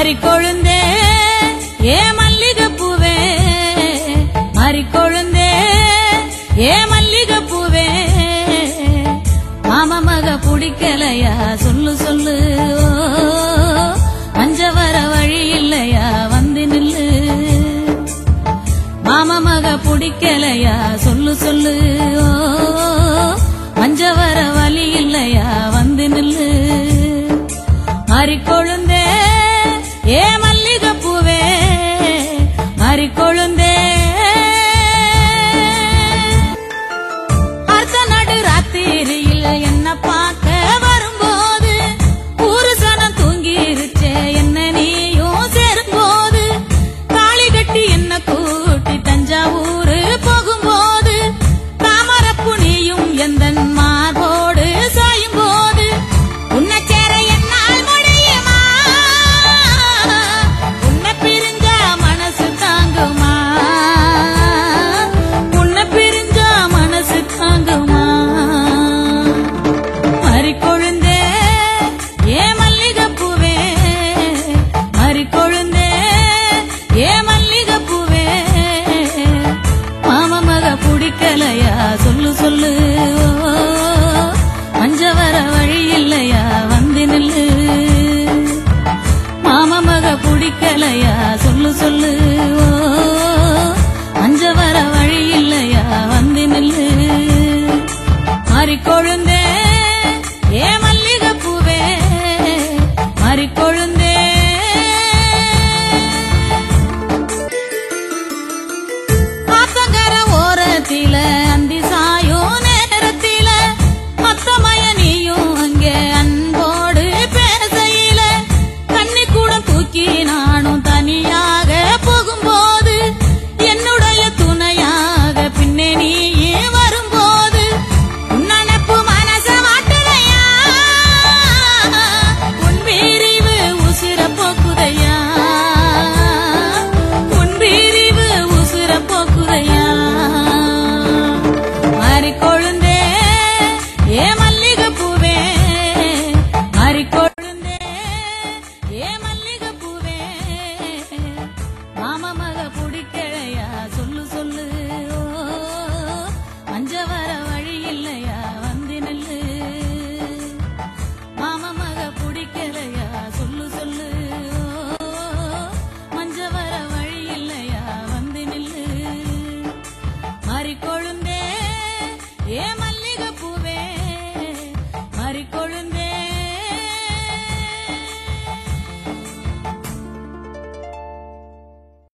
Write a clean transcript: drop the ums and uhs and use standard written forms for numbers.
மறிக்கொழுந்தே ஏ மல்லிகைப்பூவே, மறிக்கொழுந்தே ஏ மல்லிகைப்பூவே, மாமா மக பிடிக்கலையா சொல்லு சொல்லு, மஞ்ச வர வழி இல்லையா வந்து நில்லு, மாமா மக பிடிக்கலையா சொல்லு சொல்லு, மஞ்ச வர வழி இல்லையா வந்து நில்லு, மறிக்கொழுந்தே ஏ மல்லிகைப்பூவே, மறிக்கொழுந்தே. அர்த்த நடு ராத்திரியில் என்ன பார்க்க வரும்போது ஊரு சனம் தூங்கி இருச்சே என்ன நீயும் சேரும்போது, தாலி கட்டி என்ன கூட்டி தஞ்சாவூர் போகும்போது, தாமரப்பு நீயும் எந்த மார்போடு சாயும் போது, உன்னை சேர என்னால் முடியுமா, உன்னை பிரிஞ்ச மனசு தாங்குமா, உன்னை பிரிஞ்ச மனசு தாங்குமா, மறிக்கொழுந்தே ஏ மல்லிகைப்பூவே, மறிக்கொழுந்தே ஏ மல்லிகைப்பூவே, மாமா மக பிடிக்கலையா சொல்லு சொல்லு, மஞ்ச வர வழி இல்லையா வந்து நில்லு, மாமா மக பிடிக்கலையா சொல்லு சொல்லு.